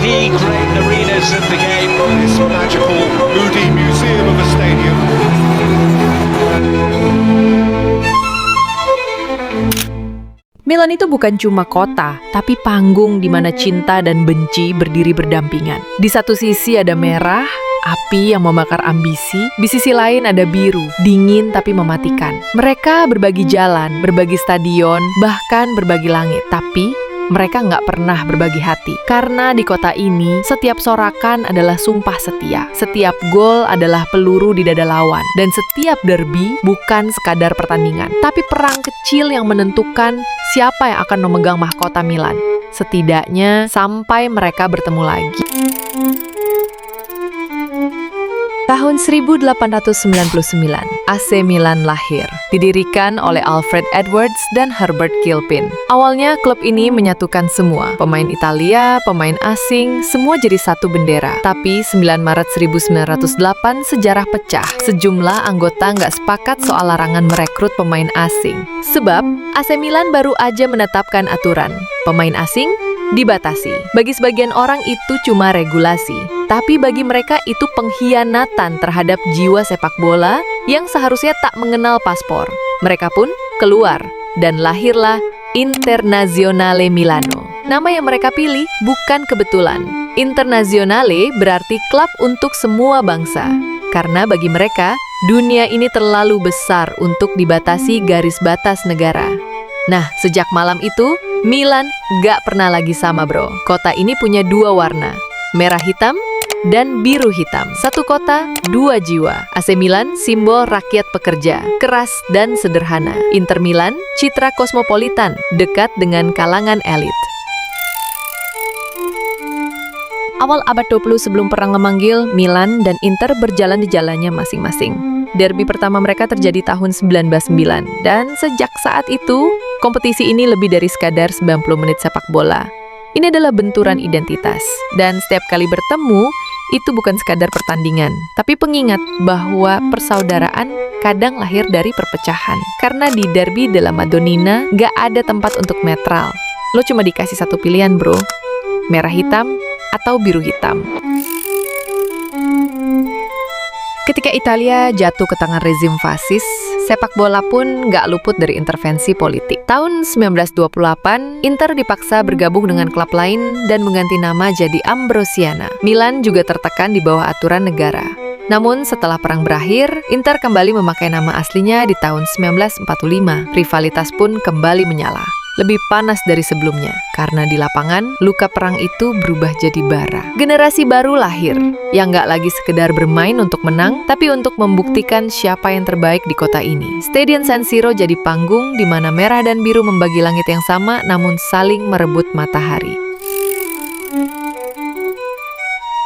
E Crane Arenas of the game. This magical, moody museum of a stadium. Milan itu bukan cuma kota, tapi panggung di mana cinta dan benci berdiri berdampingan. Di satu sisi ada merah, api yang membakar ambisi. Di sisi lain ada biru, dingin tapi mematikan. Mereka berbagi jalan, berbagi stadion, bahkan berbagi langit. Tapi mereka nggak pernah berbagi hati. Karena di kota ini, setiap sorakan adalah sumpah setia. Setiap gol adalah peluru di dada lawan. Dan setiap derby bukan sekadar pertandingan, tapi perang kecil yang menentukan siapa yang akan memegang mahkota Milan. Setidaknya sampai mereka bertemu lagi. Tahun 1899, AC Milan lahir, didirikan oleh Alfred Edwards dan Herbert Kilpin. Awalnya klub ini menyatukan semua, pemain Italia, pemain asing, semua jadi satu bendera. Tapi 9 Maret 1908 sejarah pecah. Sejumlah anggota nggak sepakat soal larangan merekrut pemain asing. Sebab AC Milan baru aja menetapkan aturan, pemain asing dibatasi. Bagi sebagian orang itu cuma regulasi, tapi bagi mereka itu pengkhianatan terhadap jiwa sepak bola yang seharusnya tak mengenal paspor. Mereka pun keluar dan lahirlah Internazionale Milano. Nama yang mereka pilih bukan kebetulan. Internazionale berarti klub untuk semua bangsa. Karena bagi mereka, dunia ini terlalu besar untuk dibatasi garis batas negara. Nah, sejak malam itu, Milan gak pernah lagi sama, bro. Kota ini punya dua warna, merah hitam dan biru hitam. Satu kota, dua jiwa. AC Milan, simbol rakyat pekerja, keras dan sederhana. Inter Milan, citra kosmopolitan, dekat dengan kalangan elit. Awal abad 20 sebelum perang memanggil, Milan dan Inter berjalan di jalannya masing-masing. Derby pertama mereka terjadi tahun 1909, dan sejak saat itu, kompetisi ini lebih dari sekadar 90 menit sepak bola. Ini adalah benturan identitas, dan setiap kali bertemu, itu bukan sekadar pertandingan, tapi pengingat bahwa persaudaraan kadang lahir dari perpecahan. Karena di Derby della Madonnina, gak ada tempat untuk netral. Lo cuma dikasih satu pilihan, bro. Merah hitam atau biru hitam. Ketika Italia jatuh ke tangan rezim fasis, sepak bola pun nggak luput dari intervensi politik. Tahun 1928, Inter dipaksa bergabung dengan klub lain dan mengganti nama jadi Ambrosiana. Milan juga tertekan di bawah aturan negara. Namun setelah perang berakhir, Inter kembali memakai nama aslinya di tahun 1945. Rivalitas pun kembali menyala. Lebih panas dari sebelumnya, karena di lapangan, luka perang itu berubah jadi bara. Generasi baru lahir, yang nggak lagi sekedar bermain untuk menang, tapi untuk membuktikan siapa yang terbaik di kota ini. Stadion San Siro jadi panggung di mana merah dan biru membagi langit yang sama, namun saling merebut matahari.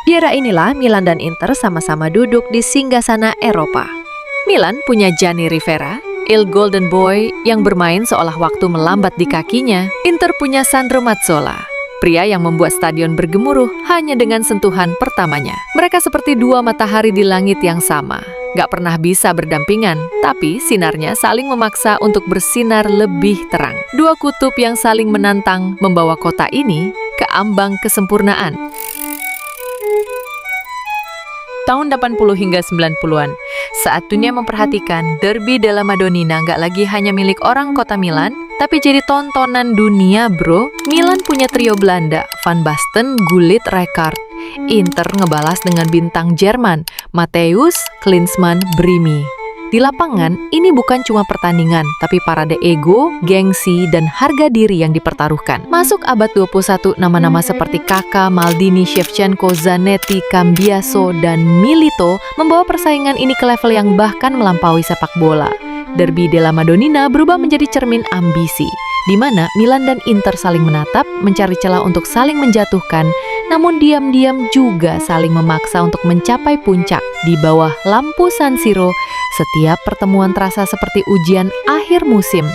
Di era inilah, Milan dan Inter sama-sama duduk di singgasana Eropa. Milan punya Gianni Rivera, Il Golden Boy yang bermain seolah waktu melambat di kakinya. Inter punya Sandro Mazzola, pria yang membuat stadion bergemuruh hanya dengan sentuhan pertamanya. Mereka seperti dua matahari di langit yang sama. Gak pernah bisa berdampingan, tapi sinarnya saling memaksa untuk bersinar lebih terang. Dua kutub yang saling menantang membawa kota ini ke ambang kesempurnaan. Tahun 80 hingga 90-an, saat dunia memperhatikan, Derby della Madonnina nggak lagi hanya milik orang kota Milan, tapi jadi tontonan dunia, bro. Milan punya trio Belanda, Van Basten, Gullit, Rijkaard. Inter ngebalas dengan bintang Jerman, Matthäus, Klinsmann, Brimi. Di lapangan, ini bukan cuma pertandingan, tapi parade ego, gengsi, dan harga diri yang dipertaruhkan. Masuk abad 21, nama-nama seperti Kakak, Maldini, Shevchenko, Zanetti, Cambiaso, dan Milito membawa persaingan ini ke level yang bahkan melampaui sepak bola. Derby della Madonnina berubah menjadi cermin ambisi, di mana Milan dan Inter saling menatap, mencari celah untuk saling menjatuhkan, namun diam-diam juga saling memaksa untuk mencapai puncak. Di bawah lampu San Siro, setiap pertemuan terasa seperti ujian akhir musim.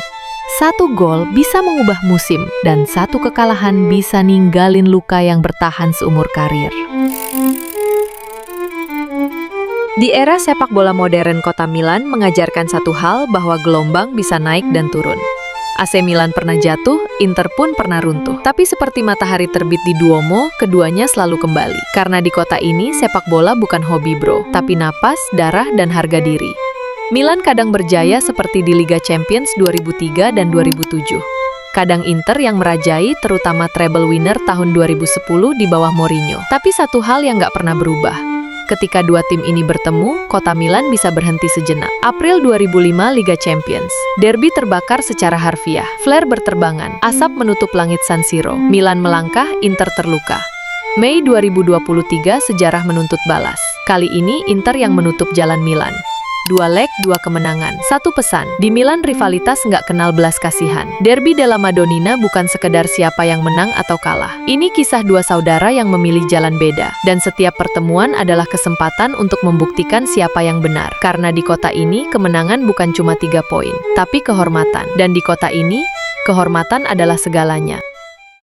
Satu gol bisa mengubah musim, dan satu kekalahan bisa ninggalin luka yang bertahan seumur karir. Di era sepak bola modern, kota Milan mengajarkan satu hal, bahwa gelombang bisa naik dan turun. AC Milan pernah jatuh, Inter pun pernah runtuh. Tapi seperti matahari terbit di Duomo, keduanya selalu kembali. Karena di kota ini, sepak bola bukan hobi bro, tapi napas, darah, dan harga diri. Milan kadang berjaya seperti di Liga Champions 2003 dan 2007. Kadang Inter yang merajai, terutama treble winner tahun 2010 di bawah Mourinho. Tapi satu hal yang nggak pernah berubah. Ketika dua tim ini bertemu, kota Milan bisa berhenti sejenak. April 2005 Liga Champions. Derby terbakar secara harfiah. Flare berterbangan. Asap menutup langit San Siro. Milan melangkah, Inter terluka. Mei 2023 sejarah menuntut balas. Kali ini Inter yang menutup jalan Milan. 2 leg, 2 kemenangan. Satu pesan, di Milan rivalitas nggak kenal belas kasihan. Derby della Madonnina bukan sekedar siapa yang menang atau kalah. Ini kisah dua saudara yang memilih jalan beda. Dan setiap pertemuan adalah kesempatan untuk membuktikan siapa yang benar. Karena di kota ini, kemenangan bukan cuma 3 poin, tapi kehormatan. Dan di kota ini, kehormatan adalah segalanya.